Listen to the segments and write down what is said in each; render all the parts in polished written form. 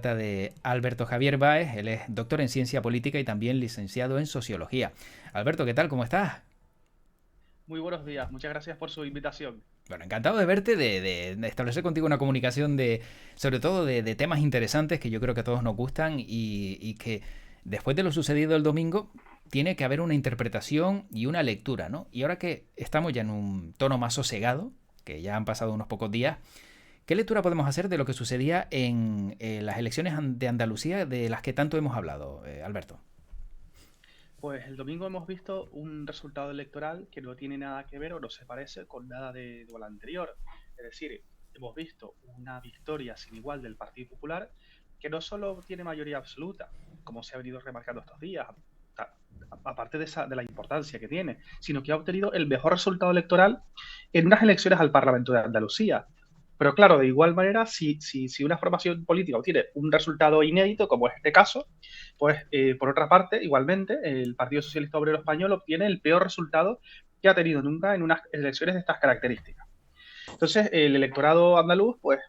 trata de Alberto Javier Báez. Él es doctor en ciencia política y también licenciado en sociología. Alberto, ¿qué tal? ¿Cómo estás? Muy buenos días, muchas gracias por su invitación. Bueno, encantado de verte, de establecer contigo una comunicación sobre todo de temas interesantes que yo creo que a todos nos gustan y que después de lo sucedido el domingo tiene que haber una interpretación y una lectura, ¿no? Y ahora que estamos ya en un tono más sosegado, que ya han pasado unos pocos días, ¿qué lectura podemos hacer de lo que sucedía en las elecciones de Andalucía de las que tanto hemos hablado, Alberto? Pues el domingo hemos visto un resultado electoral que no tiene nada que ver o no se parece con nada de lo anterior. Es decir, hemos visto una victoria sin igual del Partido Popular que no solo tiene mayoría absoluta, como se ha venido remarcando estos días, aparte de la importancia que tiene, sino que ha obtenido el mejor resultado electoral en unas elecciones al Parlamento de Andalucía. Pero claro, de igual manera, si una formación política obtiene un resultado inédito, como es este caso, pues por otra parte, igualmente, el Partido Socialista Obrero Español obtiene el peor resultado que ha tenido nunca en unas elecciones de estas características. Entonces, el electorado andaluz, pues,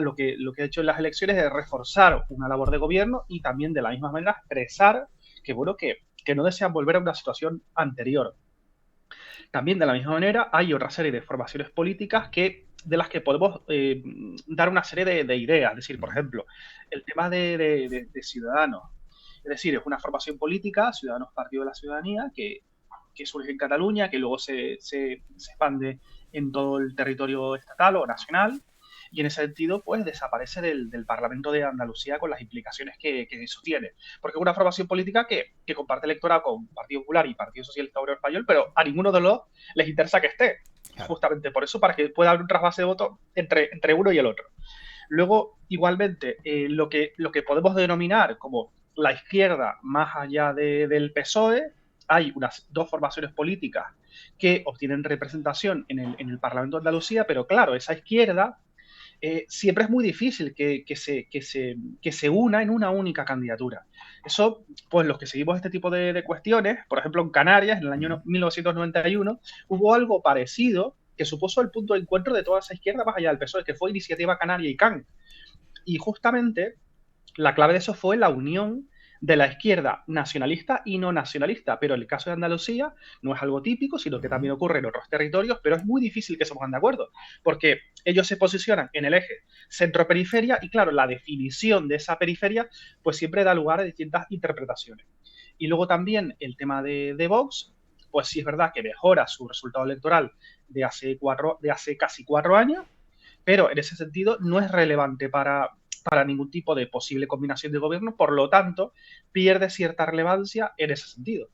lo que ha hecho en las elecciones es reforzar una labor de gobierno y también de la misma manera expresar que, bueno, que no desean volver a una situación anterior. También de la misma manera hay otra serie de formaciones políticas de las que podemos dar una serie de ideas. Es decir, por ejemplo, el tema de Ciudadanos. Es decir, es una formación política, Ciudadanos Partido de la Ciudadanía, que surge en Cataluña, que luego se expande en todo el territorio estatal o nacional, y en ese sentido, pues desaparece del Parlamento de Andalucía con las implicaciones que eso tiene. Porque es una formación política que comparte electorado con Partido Popular y Partido Socialista Obrero Español, pero a ninguno de los les interesa que esté. Claro. Justamente por eso, para que pueda haber un trasvase de votos entre uno y el otro. Luego, igualmente, lo que podemos denominar como la izquierda más allá del PSOE, hay unas dos formaciones políticas que obtienen representación en el Parlamento de Andalucía, pero claro, esa izquierda siempre es muy difícil que se una en una única candidatura. Eso, pues los que seguimos este tipo de cuestiones, por ejemplo en Canarias, en el año 1991, hubo algo parecido que supuso el punto de encuentro de toda esa izquierda más allá del PSOE, que fue Iniciativa Canaria y CAN. Y justamente la clave de eso fue la unión de la izquierda nacionalista y no nacionalista. Pero en el caso de Andalucía no es algo típico, sino que también ocurre en otros territorios, pero es muy difícil que se pongan de acuerdo, porque ellos se posicionan en el eje centro-periferia y claro, la definición de esa periferia pues siempre da lugar a distintas interpretaciones. Y luego también el tema de Vox, pues sí es verdad que mejora su resultado electoral de hace casi 4 años, pero en ese sentido no es relevante para ningún tipo de posible combinación de gobierno, por lo tanto, pierde cierta relevancia en ese sentido.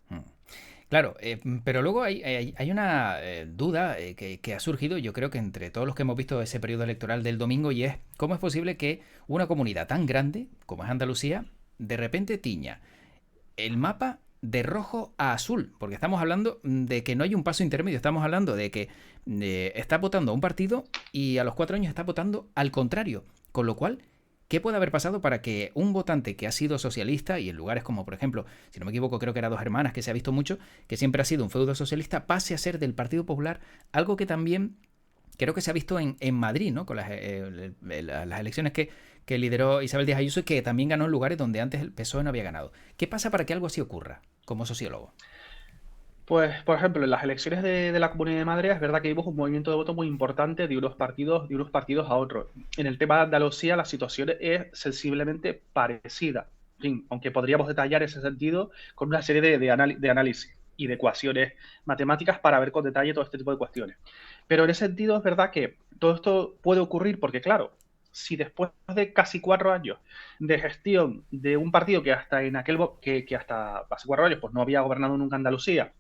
Claro, pero luego hay una duda que ha surgido, yo creo que entre todos los que hemos visto ese periodo electoral del domingo, y es cómo es posible que una comunidad tan grande como es Andalucía, de repente tiña el mapa de rojo a azul, porque estamos hablando de que no hay un paso intermedio, estamos hablando de que está votando a un partido y a los 4 años está votando al contrario, con lo cual, ¿qué puede haber pasado para que un votante que ha sido socialista y en lugares como, por ejemplo, si no me equivoco, creo que era Dos Hermanas, que se ha visto mucho, que siempre ha sido un feudo socialista, pase a ser del Partido Popular, algo que también creo que se ha visto en Madrid, ¿no? Con las elecciones que lideró Isabel Díaz Ayuso y que también ganó en lugares donde antes el PSOE no había ganado. ¿Qué pasa para que algo así ocurra, como sociólogo? Pues, por ejemplo, en las elecciones de la Comunidad de Madrid es verdad que vimos un movimiento de voto muy importante de unos partidos a otros. En el tema de Andalucía la situación es sensiblemente parecida. En fin, aunque podríamos detallar ese sentido con una serie de análisis y de ecuaciones matemáticas para ver con detalle todo este tipo de cuestiones. Pero en ese sentido es verdad que todo esto puede ocurrir porque, claro, si después de casi 4 años de gestión de un partido que hasta que hasta hace 4 años pues no había gobernado nunca Andalucía,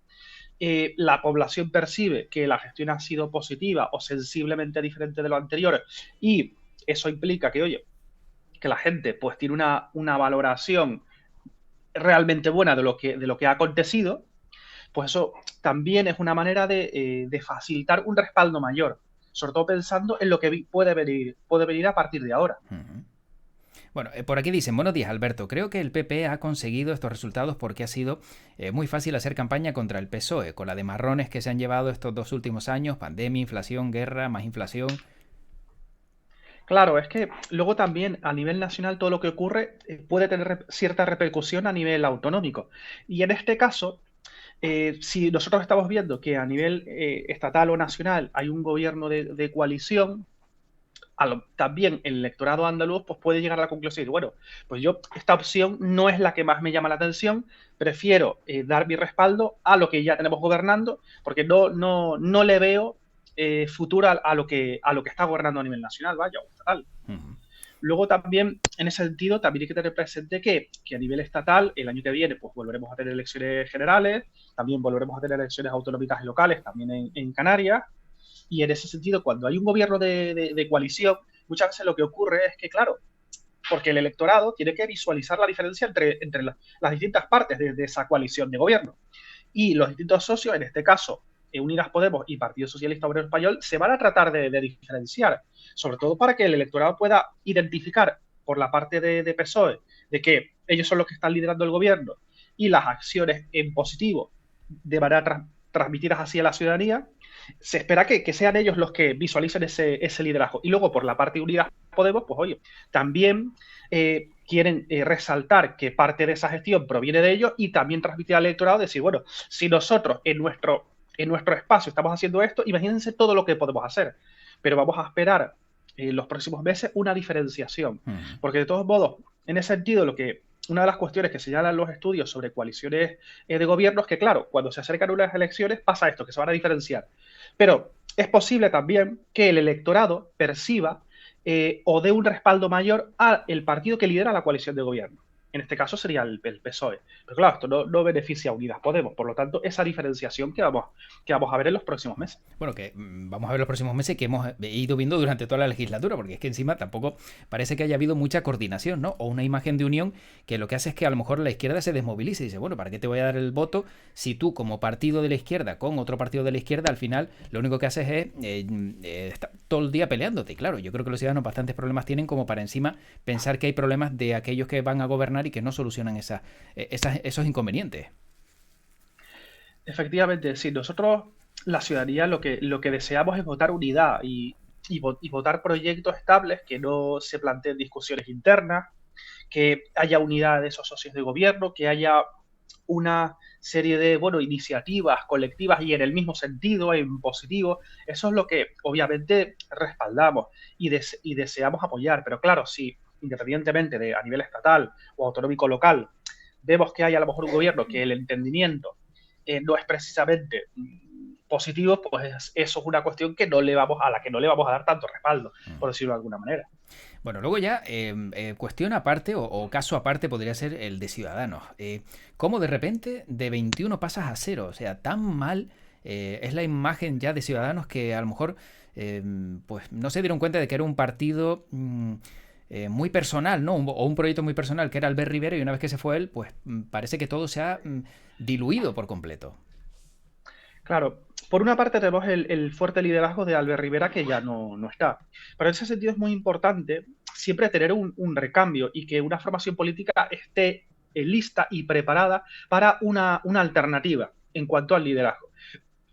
la población percibe que la gestión ha sido positiva o sensiblemente diferente de lo anterior y eso implica que, oye, que la gente pues tiene una valoración realmente buena de lo que ha acontecido, pues eso también es una manera de facilitar un respaldo mayor, sobre todo pensando en lo que puede venir a partir de ahora. Uh -huh. Bueno, por aquí dicen, buenos días Alberto, creo que el PP ha conseguido estos resultados porque ha sido muy fácil hacer campaña contra el PSOE, con la de marrones que se han llevado estos 2 últimos años, pandemia, inflación, guerra, más inflación. Claro, es que luego también a nivel nacional todo lo que ocurre puede tener cierta repercusión a nivel autonómico. Y en este caso, si nosotros estamos viendo que a nivel estatal o nacional hay un gobierno de coalición, también el electorado andaluz pues, puede llegar a la conclusión de, bueno, pues yo esta opción no es la que más me llama la atención, prefiero dar mi respaldo a lo que ya tenemos gobernando, porque no le veo futuro a lo que está gobernando a nivel nacional, vaya, o estatal. Ujú. Luego también, en ese sentido, también hay que tener presente que a nivel estatal, el año que viene, pues volveremos a tener elecciones generales, también volveremos a tener elecciones autonómicas y locales, también en Canarias, y en ese sentido, cuando hay un gobierno de coalición, muchas veces lo que ocurre es que, claro, porque el electorado tiene que visualizar la diferencia entre las distintas partes de esa coalición de gobierno. Y los distintos socios, en este caso, Unidas Podemos y Partido Socialista Obrero Español, se van a tratar de diferenciar, sobre todo para que el electorado pueda identificar por la parte de PSOE de que ellos son los que están liderando el gobierno y las acciones en positivo de manera transmitidas así a la ciudadanía, se espera que sean ellos los que visualicen ese liderazgo. Y luego, por la parte de Unidas Podemos, pues oye, también quieren resaltar que parte de esa gestión proviene de ellos y también transmitir al electorado, decir, bueno, si nosotros en nuestro espacio estamos haciendo esto, imagínense todo lo que podemos hacer. Pero vamos a esperar en los próximos meses una diferenciación. Ujú. Porque de todos modos, en ese sentido, una de las cuestiones que señalan los estudios sobre coaliciones de gobierno es que, claro, cuando se acercan unas elecciones pasa esto, que se van a diferenciar. Pero es posible también que el electorado perciba o dé un respaldo mayor al partido que lidera la coalición de gobierno. En este caso sería el PSOE. Pero claro, esto no beneficia a Unidas Podemos. Por lo tanto, esa diferenciación que vamos a ver en los próximos meses. Bueno, que vamos a ver los próximos meses que hemos ido viendo durante toda la legislatura, porque es que encima tampoco parece que haya habido mucha coordinación, ¿no? O una imagen de unión que lo que hace es que a lo mejor la izquierda se desmovilice y dice, bueno, ¿para qué te voy a dar el voto si tú como partido de la izquierda con otro partido de la izquierda al final lo único que haces es estar todo el día peleándote? Y claro, yo creo que los ciudadanos bastantes problemas tienen como para encima pensar que hay problemas de aquellos que van a gobernar y que no solucionan esos inconvenientes. Efectivamente, sí, nosotros, la ciudadanía, lo que deseamos es votar unidad y votar proyectos estables que no se planteen discusiones internas, que haya unidad de esos socios de gobierno, que haya una serie de, bueno, iniciativas colectivas y en el mismo sentido, en positivo. Eso es lo que obviamente respaldamos y deseamos apoyar. Pero claro, si independientemente de a nivel estatal o autonómico local, vemos que hay a lo mejor un gobierno que el entendimiento no es precisamente positivo, pues eso es una cuestión a la que no le vamos a dar tanto respaldo, por decirlo de alguna manera. Bueno, luego ya, cuestión aparte o caso aparte podría ser el de Ciudadanos. ¿Cómo de repente de 21 pasas a cero? O sea, tan mal es la imagen ya de Ciudadanos que a lo mejor pues no se dieron cuenta de que era un partido muy personal, ¿no? O un proyecto muy personal que era Albert Rivera y una vez que se fue él, pues parece que todo se ha diluido por completo. Claro, por una parte tenemos el fuerte liderazgo de Albert Rivera que ya no está. Pero en ese sentido es muy importante siempre tener un recambio y que una formación política esté lista y preparada para una alternativa en cuanto al liderazgo.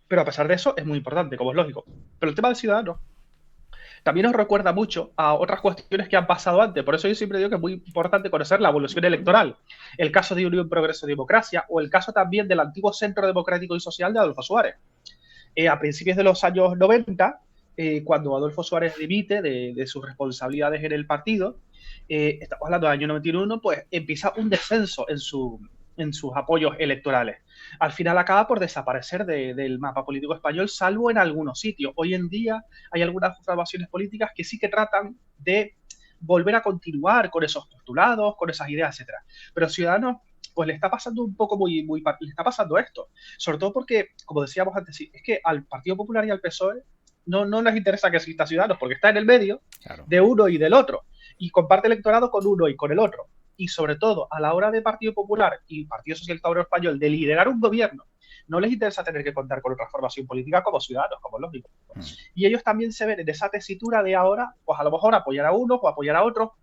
Pero a pesar de eso es muy importante, como es lógico. Pero el tema de Ciudadanos también nos recuerda mucho a otras cuestiones que han pasado antes. Por eso yo siempre digo que es muy importante conocer la evolución electoral. El caso de Unión Progreso y Democracia o el caso también del antiguo Centro Democrático y Social de Adolfo Suárez. A principios de los años 90, cuando Adolfo Suárez dimite de sus responsabilidades en el partido, estamos hablando del año 91, pues empieza un descenso en sus apoyos electorales. Al final acaba por desaparecer del mapa político español, salvo en algunos sitios. Hoy en día hay algunas formaciones políticas que sí que tratan de volver a continuar con esos postulados, con esas ideas, etcétera. Pero Ciudadanos, pues le está pasando un poco le está pasando esto. Sobre todo porque, como decíamos antes, sí, es que al Partido Popular y al PSOE no les interesa que exista Ciudadanos, porque está en el medio Claro. de uno y del otro, y comparte electorado con uno y con el otro. Y sobre todo, a la hora de Partido Popular y Partido Socialista Obrero Español de liderar un gobierno, no les interesa tener que contar con otra formación política como Ciudadanos, como es lógico. Mm. Y ellos también se ven en esa tesitura de ahora, pues a lo mejor apoyar a uno o apoyar a otro.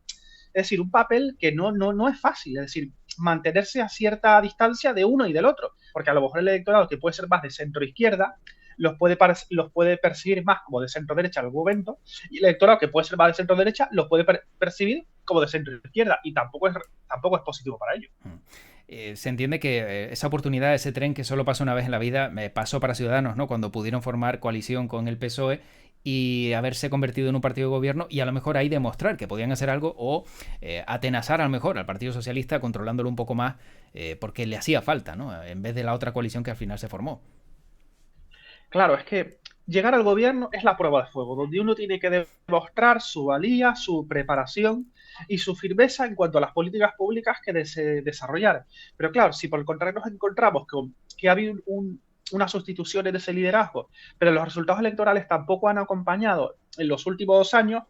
Es decir, un papel que no es fácil, es decir, mantenerse a cierta distancia de uno y del otro, porque a lo mejor el electorado que puede ser más de centro izquierda los puede percibir más como de centro derecha en algún momento, y el electorado que puede ser más de centro derecha los puede percibir como de centro izquierda, y tampoco es positivo para ellos. Se entiende que esa oportunidad, ese tren que solo pasa una vez en la vida, pasó para Ciudadanos, ¿no? Cuando pudieron formar coalición con el PSOE y haberse convertido en un partido de gobierno, y a lo mejor ahí demostrar que podían hacer algo, o atenazar a lo mejor al Partido Socialista controlándolo un poco más, porque le hacía falta, ¿no? En vez de la otra coalición que al final se formó. Claro, es que llegar al gobierno es la prueba de fuego, donde uno tiene que demostrar su valía, su preparación y su firmeza en cuanto a las políticas públicas que desarrollar. Pero claro, si por el contrario nos encontramos que ha habido una sustitución en ese liderazgo, pero los resultados electorales tampoco han acompañado en los últimos 2 años,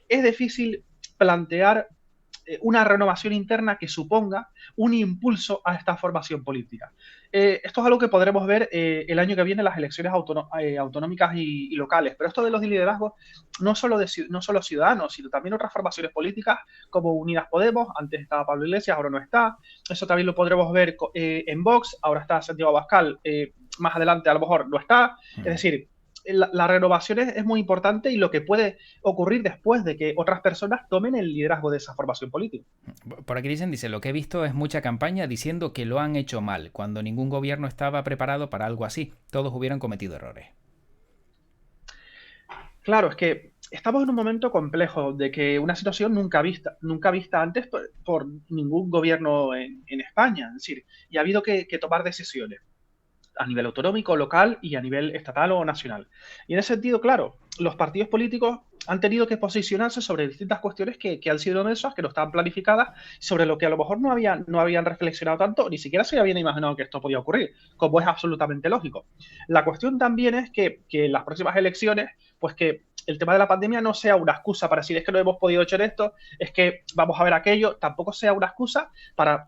es difícil plantear una renovación interna que suponga un impulso a esta formación política. Esto es algo que podremos ver el año que viene en las elecciones autonómicas y locales, pero esto de los liderazgos no solo Ciudadanos, sino también otras formaciones políticas como Unidas Podemos, antes estaba Pablo Iglesias, ahora no está, eso también lo podremos ver en Vox, ahora está Santiago Abascal, más adelante a lo mejor no está, es decir, la renovación es muy importante, y lo que puede ocurrir después de que otras personas tomen el liderazgo de esa formación política. Por aquí dice, lo que he visto es mucha campaña diciendo que lo han hecho mal, cuando ningún gobierno estaba preparado para algo así. Todos hubieran cometido errores. Claro, es que estamos en un momento complejo de que una situación nunca vista antes por ningún gobierno en España. Es decir, y ha habido que tomar decisiones a nivel autonómico, local y a nivel estatal o nacional. Y en ese sentido, claro, los partidos políticos han tenido que posicionarse sobre distintas cuestiones que han sido mesas, que no estaban planificadas, sobre lo que a lo mejor no habían reflexionado tanto, ni siquiera se habían imaginado que esto podía ocurrir, como es absolutamente lógico. La cuestión también es que en las próximas elecciones, pues que el tema de la pandemia no sea una excusa para decir es que no hemos podido hacer esto, es que vamos a ver aquello, tampoco sea una excusa para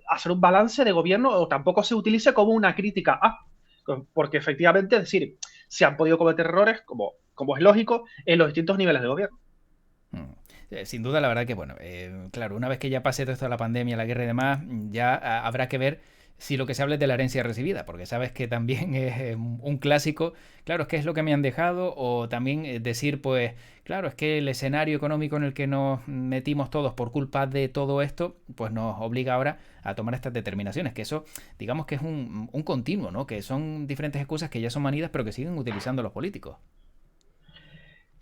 hacer un balance de gobierno, o tampoco se utilice como una crítica porque efectivamente, es decir, se han podido cometer errores, como es lógico, en los distintos niveles de gobierno. Sin duda, la verdad que, bueno, claro, una vez que ya pase todo esto de la pandemia, la guerra y demás, ya habrá que ver si lo que se habla es de la herencia recibida, porque sabes que también es un clásico, claro, es que es lo que me han dejado, o también decir, pues, claro, es que el escenario económico en el que nos metimos todos por culpa de todo esto, pues nos obliga ahora a tomar estas determinaciones, que eso, digamos que es un continuo, ¿no? Que son diferentes excusas que ya son manidas, pero que siguen utilizando los políticos.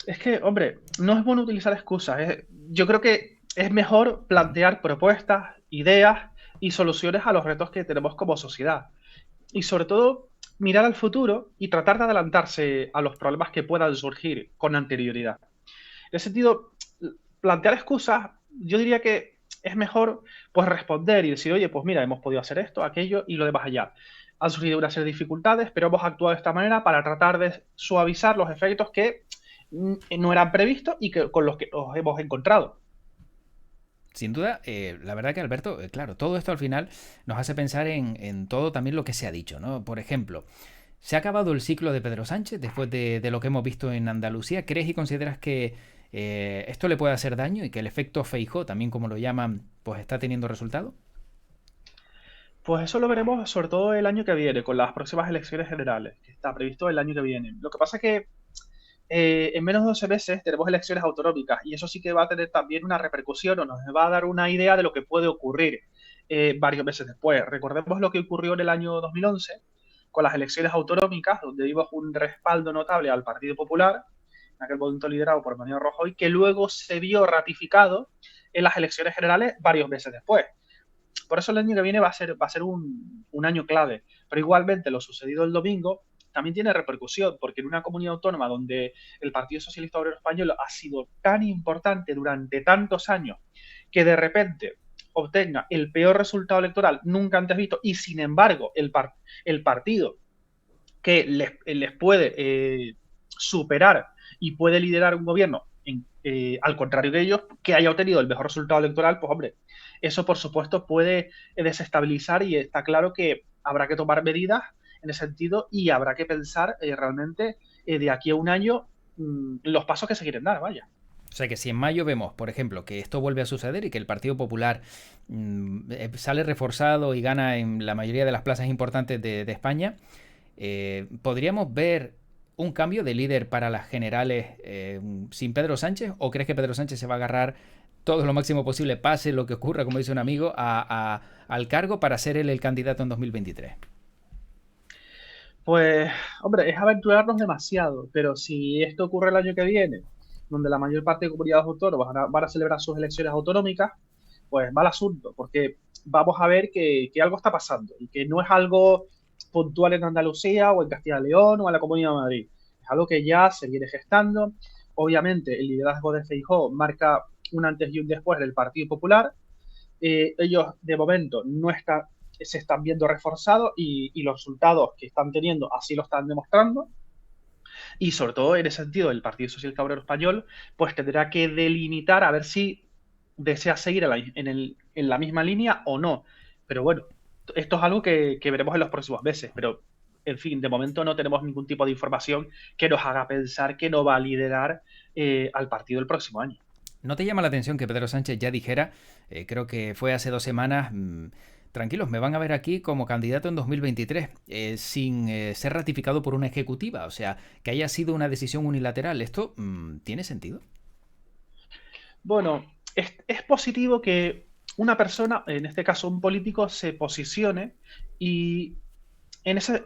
Es que, hombre, no es bueno utilizar excusas. Yo creo que es mejor plantear propuestas, ideas y soluciones a los retos que tenemos como sociedad. Y sobre todo, mirar al futuro y tratar de adelantarse a los problemas que puedan surgir con anterioridad. En ese sentido, plantear excusas, yo diría que es mejor pues responder y decir, oye, pues mira, hemos podido hacer esto, aquello y lo demás allá. Han surgido una serie de dificultades, pero hemos actuado de esta manera para tratar de suavizar los efectos que no eran previstos y con los que nos hemos encontrado. Sin duda, la verdad que Alberto, claro, todo esto al final nos hace pensar en todo también lo que se ha dicho, ¿no? Por ejemplo, ¿se ha acabado el ciclo de Pedro Sánchez después de lo que hemos visto en Andalucía? ¿Crees y consideras que esto le puede hacer daño y que el efecto Feijóo, también como lo llaman, pues está teniendo resultado? Pues eso lo veremos sobre todo el año que viene, con las próximas elecciones generales, que está previsto el año que viene. Lo que pasa es que en menos de 12 meses tenemos elecciones autonómicas, y eso sí que va a tener también una repercusión, o nos va a dar una idea de lo que puede ocurrir varios meses después. Recordemos lo que ocurrió en el año 2011 con las elecciones autonómicas, donde vimos un respaldo notable al Partido Popular, en aquel momento liderado por Mariano Rajoy, que luego se vio ratificado en las elecciones generales varios meses después. Por eso el año que viene va a ser un año clave. Pero igualmente lo sucedido el domingo también tiene repercusión, porque en una comunidad autónoma donde el Partido Socialista Obrero Español ha sido tan importante durante tantos años, que de repente obtenga el peor resultado electoral nunca antes visto, y sin embargo el partido que les puede superar y puede liderar un gobierno, al contrario de ellos, que haya obtenido el mejor resultado electoral, pues hombre, eso por supuesto puede desestabilizar, y está claro que habrá que tomar medidas en ese sentido, y habrá que pensar realmente de aquí a un año los pasos que se quieren dar, vaya. O sea que si en mayo vemos, por ejemplo, que esto vuelve a suceder y que el Partido Popular sale reforzado y gana en la mayoría de las plazas importantes de España, ¿podríamos ver un cambio de líder para las generales sin Pedro Sánchez? ¿O crees que Pedro Sánchez se va a agarrar todo lo máximo posible, pase lo que ocurra, como dice un amigo, al cargo para ser él el candidato en 2023? Pues, hombre, es aventurarnos demasiado, pero si esto ocurre el año que viene, donde la mayor parte de comunidades autónomas van a celebrar sus elecciones autonómicas, pues mal asunto, porque vamos a ver que algo está pasando y que no es algo puntual en Andalucía o en Castilla y León o en la Comunidad de Madrid. Es algo que ya se viene gestando. Obviamente, el liderazgo de Feijóo marca un antes y un después del Partido Popular. Ellos, de momento, no están, se están viendo reforzados y los resultados que están teniendo así lo están demostrando. Y sobre todo en ese sentido, el Partido Socialista Obrero Español pues tendrá que delimitar a ver si desea seguir en la misma línea o no. Pero bueno, esto es algo que veremos en los próximos meses. Pero, en fin, de momento no tenemos ningún tipo de información que nos haga pensar que no va a liderar al partido el próximo año. ¿No te llama la atención que Pedro Sánchez ya dijera, creo que fue hace 2 semanas, tranquilos, me van a ver aquí como candidato en 2023, sin ser ratificado por una ejecutiva? O sea, que haya sido una decisión unilateral. ¿Esto tiene sentido? Bueno, es positivo que una persona, en este caso un político, se posicione y,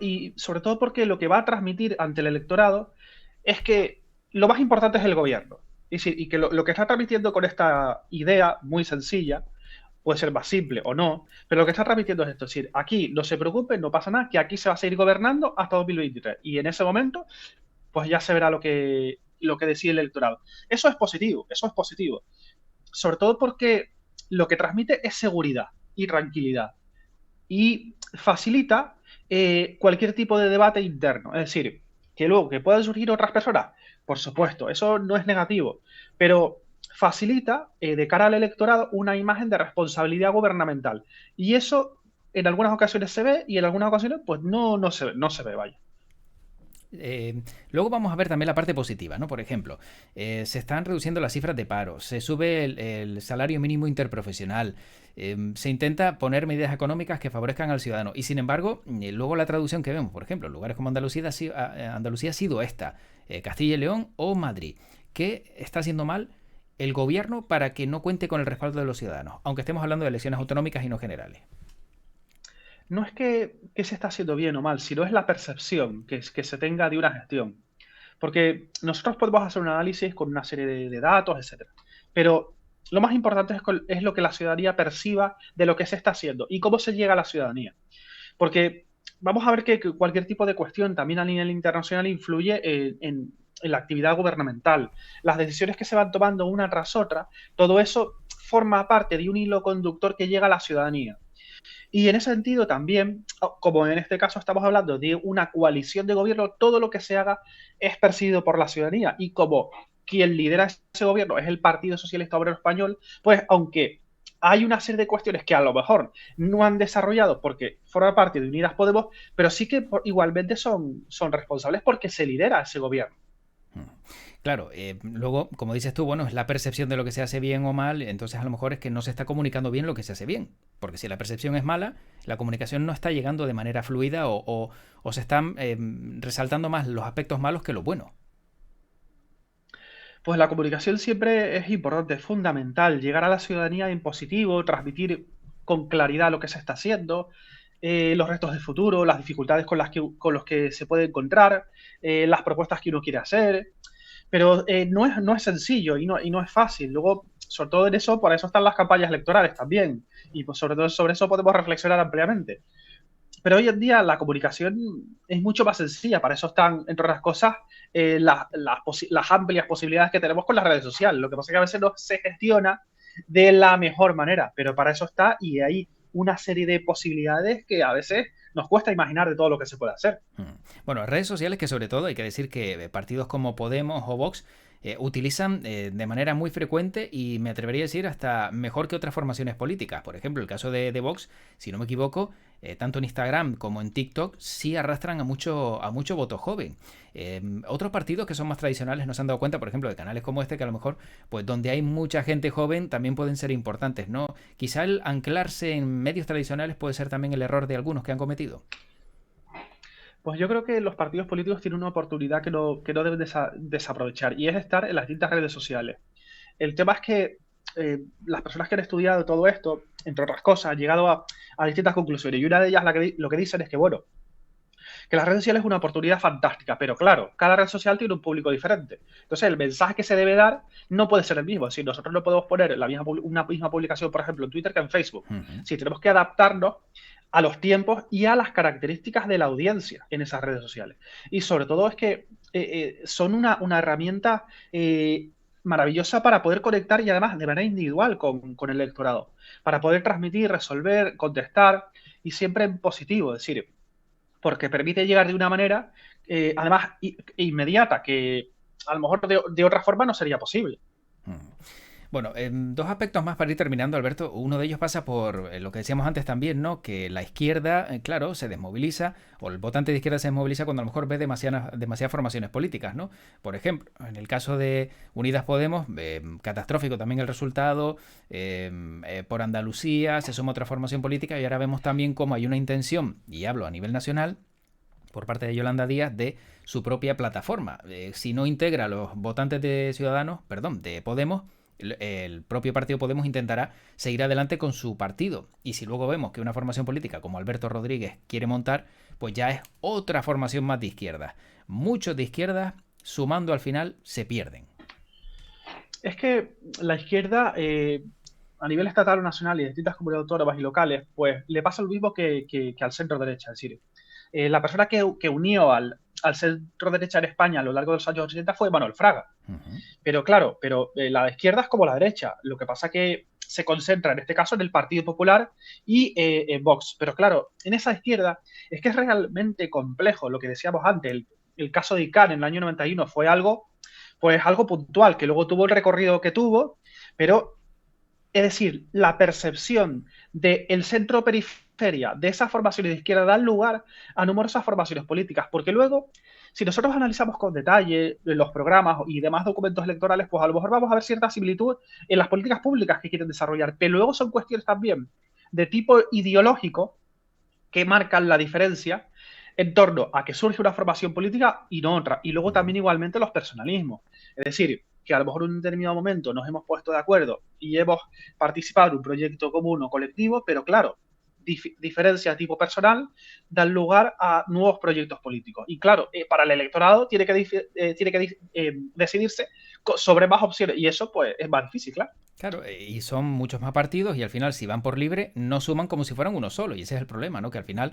y sobre todo porque lo que va a transmitir ante el electorado es que lo más importante es el gobierno. Es decir, y que lo que está transmitiendo con esta idea muy sencilla, puede ser más simple o no, pero lo que está transmitiendo es esto, es decir, aquí no se preocupen, no pasa nada, que aquí se va a seguir gobernando hasta 2023. Y en ese momento, pues ya se verá lo que decide el electorado. Eso es positivo, eso es positivo. Sobre todo porque lo que transmite es seguridad y tranquilidad. Y facilita cualquier tipo de debate interno. Es decir, que luego que puedan surgir otras personas, por supuesto, eso no es negativo, pero facilita de cara al electorado una imagen de responsabilidad gubernamental. Y eso en algunas ocasiones se ve y en algunas ocasiones pues no se ve, vaya. Luego vamos a ver también la parte positiva, ¿no? Por ejemplo, se están reduciendo las cifras de paro, se sube el salario mínimo interprofesional, se intenta poner medidas económicas que favorezcan al ciudadano y sin embargo, luego la traducción que vemos, por ejemplo, en lugares como Andalucía, Andalucía ha sido esta, Castilla y León o Madrid. ¿Qué está haciendo mal el gobierno para que no cuente con el respaldo de los ciudadanos? Aunque estemos hablando de elecciones autonómicas y no generales. No es que se está haciendo bien o mal, sino es la percepción que se tenga de una gestión. Porque nosotros podemos hacer un análisis con una serie de datos, etcétera. Pero lo más importante es lo que la ciudadanía perciba de lo que se está haciendo y cómo se llega a la ciudadanía. Porque vamos a ver que cualquier tipo de cuestión también a nivel internacional influye en la actividad gubernamental. Las decisiones que se van tomando una tras otra, todo eso forma parte de un hilo conductor que llega a la ciudadanía. Y en ese sentido también, como en este caso estamos hablando de una coalición de gobierno, todo lo que se haga es percibido por la ciudadanía. Y como quien lidera ese gobierno es el Partido Socialista Obrero Español, pues aunque hay una serie de cuestiones que a lo mejor no han desarrollado porque forma parte de Unidas Podemos, pero sí que igualmente son responsables porque se lidera ese gobierno. Claro, luego, como dices tú, bueno, es la percepción de lo que se hace bien o mal, entonces a lo mejor es que no se está comunicando bien lo que se hace bien, porque si la percepción es mala, la comunicación no está llegando de manera fluida o se están resaltando más los aspectos malos que lo bueno. Pues la comunicación siempre es importante, es fundamental, llegar a la ciudadanía en positivo, transmitir con claridad lo que se está haciendo, los retos de futuro, las dificultades con los que se puede encontrar, las propuestas que uno quiere hacer, pero no es sencillo y no es fácil. Luego, sobre todo en eso, por eso están las campañas electorales también, y pues sobre todo sobre eso podemos reflexionar ampliamente. Pero hoy en día la comunicación es mucho más sencilla. Para eso están, entre otras cosas, las amplias posibilidades que tenemos con las redes sociales. Lo que pasa es que a veces no se gestiona de la mejor manera, pero para eso está y hay una serie de posibilidades que a veces nos cuesta imaginar de todo lo que se puede hacer. Bueno, redes sociales que sobre todo hay que decir que partidos como Podemos o Vox utilizan de manera muy frecuente y me atrevería a decir hasta mejor que otras formaciones políticas. Por ejemplo, el caso de Vox, si no me equivoco, tanto en Instagram como en TikTok sí arrastran a mucho voto joven. Otros partidos que son más tradicionales no se han dado cuenta, por ejemplo, de canales como este, que a lo mejor, pues donde hay mucha gente joven también pueden ser importantes, ¿no? Quizá el anclarse en medios tradicionales puede ser también el error de algunos que han cometido. Pues yo creo que los partidos políticos tienen una oportunidad que no deben desaprovechar, y es estar en las distintas redes sociales. El tema es que las personas que han estudiado todo esto, entre otras cosas, han llegado a distintas conclusiones. Y una de ellas lo que dicen es que, bueno, que las redes sociales es una oportunidad fantástica, pero claro, cada red social tiene un público diferente. Entonces, el mensaje que se debe dar no puede ser el mismo. Si nosotros no podemos poner una misma publicación, por ejemplo, en Twitter que en Facebook. Ujú. Si tenemos que adaptarnos a los tiempos y a las características de la audiencia en esas redes sociales. Y sobre todo es que son una herramienta maravillosa para poder conectar, y además de manera individual con el electorado, para poder transmitir, resolver, contestar, y siempre en positivo. Es decir, porque permite llegar de una manera, además, inmediata, que a lo mejor de otra forma no sería posible. Mm. Bueno, dos aspectos más para ir terminando, Alberto. Uno de ellos pasa por lo que decíamos antes también, ¿no? Que la izquierda, claro, se desmoviliza, o el votante de izquierda se desmoviliza cuando a lo mejor ve demasiadas formaciones políticas, ¿no? Por ejemplo, en el caso de Unidas Podemos, catastrófico también el resultado, por Andalucía se suma otra formación política y ahora vemos también cómo hay una intención, y hablo a nivel nacional, por parte de Yolanda Díaz de su propia plataforma. Si no integra a los votantes de Ciudadanos, perdón, de Podemos, el propio partido Podemos intentará seguir adelante con su partido. Y si luego vemos que una formación política como Alberto Rodríguez quiere montar, pues ya es otra formación más de izquierda. Muchos de izquierda, sumando al final, se pierden. Es que la izquierda, a nivel estatal o nacional y de distintas comunidades autónomas y locales, pues le pasa lo mismo que al centro derecha. Es decir, la persona que unió al centro derecha en España a lo largo de los años 80 fue Manuel Fraga. Uh-huh. Pero claro, la izquierda es como la derecha. Lo que pasa que se concentra en este caso en el Partido Popular y en Vox. Pero claro, en esa izquierda es que es realmente complejo. Lo que decíamos antes, el caso de ICANN en el año 91 fue algo, pues algo puntual, que luego tuvo el recorrido que tuvo, pero es decir, la percepción del centro-periferia de esas formaciones de izquierda da lugar a numerosas formaciones políticas, porque luego, si nosotros analizamos con detalle los programas y demás documentos electorales, pues a lo mejor vamos a ver cierta similitud en las políticas públicas que quieren desarrollar, pero luego son cuestiones también de tipo ideológico que marcan la diferencia en torno a que surge una formación política y no otra. Y luego también igualmente los personalismos. Es decir, que a lo mejor en un determinado momento nos hemos puesto de acuerdo y hemos participado en un proyecto común o colectivo, pero claro, diferencias tipo personal dan lugar a nuevos proyectos políticos. Y claro, para el electorado tiene que decidirse sobre más opciones, y eso pues es más difícil, claro. Claro, y son muchos más partidos y al final si van por libre no suman como si fueran uno solo y ese es el problema, ¿no? Que al final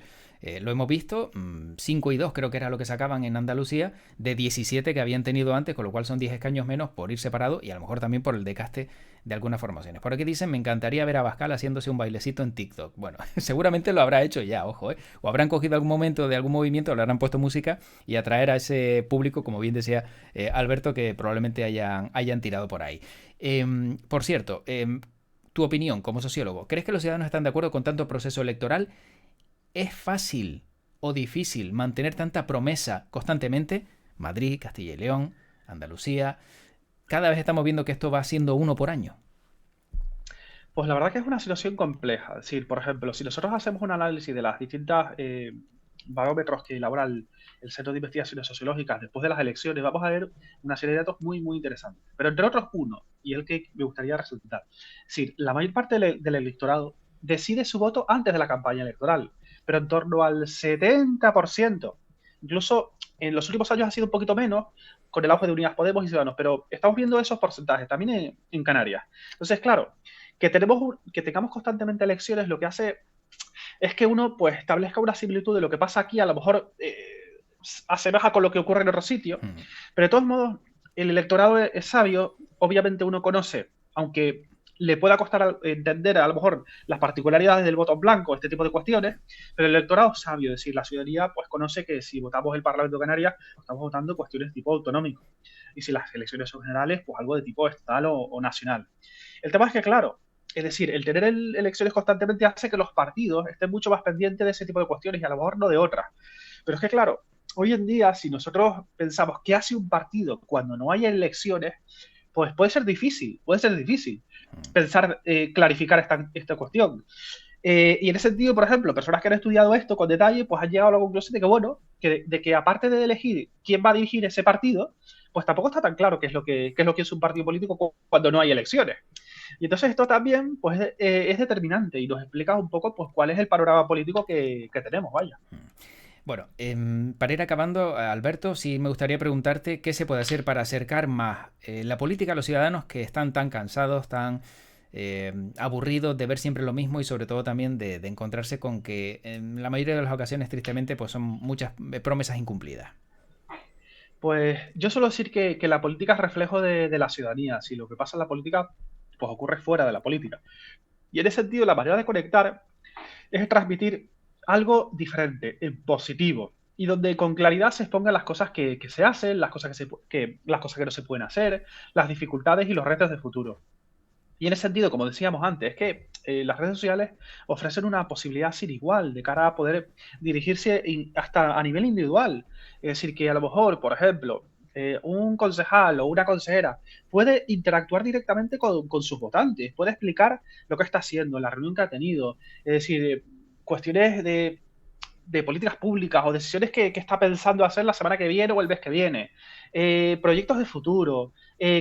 lo hemos visto, 5 y 2 creo que era lo que sacaban en Andalucía de 17 que habían tenido antes, con lo cual son 10 escaños menos por ir separado y a lo mejor también por el desgaste de algunas formaciones. Por aquí dicen, me encantaría ver a Abascal haciéndose un bailecito en TikTok. Bueno, seguramente lo habrá hecho ya, ojo, ¿eh? O habrán cogido algún momento de algún movimiento, le habrán puesto música y atraer a ese público, como bien decía Alberto, que probablemente hayan tirado por ahí. Por cierto, tu opinión como sociólogo, ¿crees que los ciudadanos están de acuerdo con tanto proceso electoral? ¿Es fácil o difícil mantener tanta promesa constantemente? Madrid, Castilla y León, Andalucía. Cada vez estamos viendo que esto va siendo uno por año. Pues la verdad que es una situación compleja. Es decir, por ejemplo, si nosotros hacemos un análisis de las distintas barómetros que elabora el Centro de Investigaciones Sociológicas después de las elecciones, vamos a ver una serie de datos muy, muy interesantes. Pero entre otros, uno, y el que me gustaría resaltar. Es decir, la mayor parte del electorado decide su voto antes de la campaña electoral, pero en torno al 70%. Incluso en los últimos años ha sido un poquito menos, con el auge de Unidas Podemos y Ciudadanos, pero estamos viendo esos porcentajes también en Canarias. Entonces, claro, que tengamos constantemente elecciones lo que hace es que uno pues establezca una similitud de lo que pasa aquí, a lo mejor asemeja con lo que ocurre en otro sitio, Mm. pero de todos modos el electorado es sabio, obviamente uno conoce, aunque le pueda costar entender a lo mejor las particularidades del voto en blanco, este tipo de cuestiones, pero el electorado es sabio, es decir, la ciudadanía pues conoce que si votamos el Parlamento de Canarias, estamos votando cuestiones de tipo autonómico, y si las elecciones son generales, pues algo de tipo estatal o nacional. El tema es que, claro, es decir, el tener elecciones constantemente hace que los partidos estén mucho más pendientes de ese tipo de cuestiones y a lo mejor no de otras. Pero es que, claro, hoy en día, si nosotros pensamos qué hace un partido cuando no hay elecciones, pues puede ser difícil pensar, clarificar esta cuestión. Y en ese sentido, por ejemplo, personas que han estudiado esto con detalle, pues han llegado a la conclusión de que, bueno, de que aparte de elegir quién va a dirigir ese partido, pues tampoco está tan claro qué es lo que es un partido político cuando no hay elecciones. Y entonces esto también pues, es determinante y nos explica un poco pues, cuál es el panorama político que tenemos, vaya. Bueno, para ir acabando, Alberto, sí me gustaría preguntarte qué se puede hacer para acercar más la política a los ciudadanos que están tan cansados, tan aburridos de ver siempre lo mismo y sobre todo también de encontrarse con que en la mayoría de las ocasiones, tristemente, pues son muchas promesas incumplidas. Pues yo suelo decir que la política es reflejo de la ciudadanía. Si lo que pasa en la política, pues ocurre fuera de la política. Y en ese sentido, la manera de conectar es transmitir algo diferente, positivo, y donde con claridad se expongan las cosas que se hacen, las cosas las cosas que no se pueden hacer, las dificultades y los retos de futuro. Y en ese sentido, como decíamos antes, es que las redes sociales ofrecen una posibilidad sin igual de cara a poder dirigirse hasta a nivel individual. Es decir, que a lo mejor, por ejemplo, un concejal o una consejera puede interactuar directamente con sus votantes, puede explicar lo que está haciendo, la reunión que ha tenido, es decir, cuestiones de políticas públicas o decisiones que está pensando hacer la semana que viene o el mes que viene, proyectos de futuro,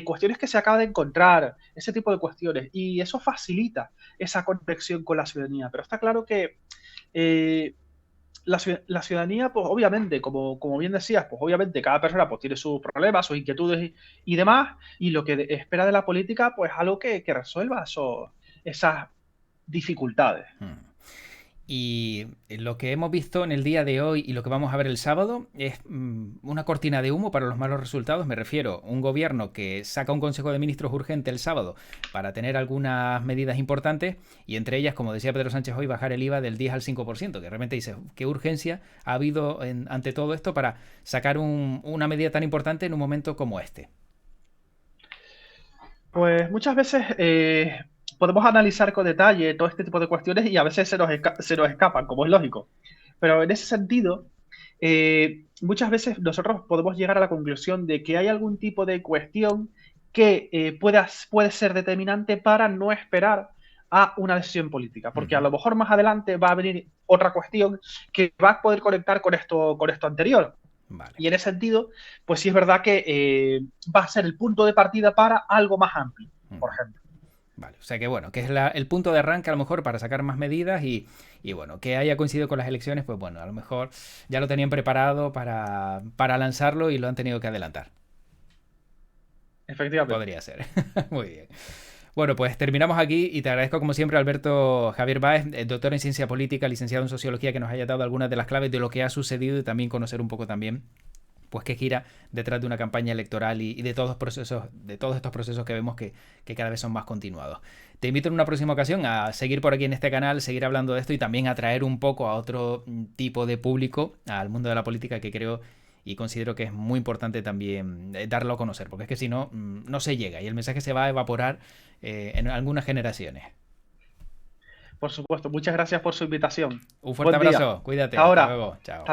cuestiones que se acaba de encontrar, ese tipo de cuestiones. Y eso facilita esa conexión con la ciudadanía. Pero está claro que eh, la ciudadanía, pues obviamente, como bien decías, pues obviamente cada persona pues, tiene sus problemas, sus inquietudes y demás, y lo que espera de la política, pues algo que resuelva esas dificultades. Y lo que hemos visto en el día de hoy y lo que vamos a ver el sábado es una cortina de humo para los malos resultados. Me refiero a un gobierno que saca un Consejo de Ministros urgente el sábado para tener algunas medidas importantes y entre ellas, como decía Pedro Sánchez hoy, bajar el IVA del 10 al 5%, que realmente dice qué urgencia ha habido ante todo esto para sacar una medida tan importante en un momento como este. Pues muchas veces podemos analizar con detalle todo este tipo de cuestiones y a veces se nos escapan, como es lógico. Pero en ese sentido, muchas veces nosotros podemos llegar a la conclusión de que hay algún tipo de cuestión que puede ser determinante para no esperar a una decisión política, porque a lo mejor más adelante va a venir otra cuestión que va a poder conectar con esto anterior. Vale. Y en ese sentido, pues sí es verdad que va a ser el punto de partida para algo más amplio, por ejemplo. Vale, o sea que bueno, que es el punto de arranque a lo mejor para sacar más medidas y bueno, que haya coincidido con las elecciones, pues bueno, a lo mejor ya lo tenían preparado para lanzarlo y lo han tenido que adelantar. Efectivamente. Podría ser. Muy bien. Bueno, pues terminamos aquí y te agradezco como siempre, Alberto Javier Báez, doctor en ciencia política, licenciado en sociología, que nos haya dado algunas de las claves de lo que ha sucedido y también conocer un poco también pues qué gira detrás de una campaña electoral y de todos los procesos, de todos estos procesos que vemos que cada vez son más continuados. Te invito en una próxima ocasión a seguir por aquí en este canal, seguir hablando de esto y también a traer un poco a otro tipo de público al mundo de la política que creo y considero que es muy importante también darlo a conocer, porque es que si no, no se llega y el mensaje se va a evaporar en algunas generaciones. Por supuesto. Muchas gracias por su invitación. Un fuerte Buen día. abrazo, cuídate, Hasta hasta ahora. luego, chao. Hasta luego.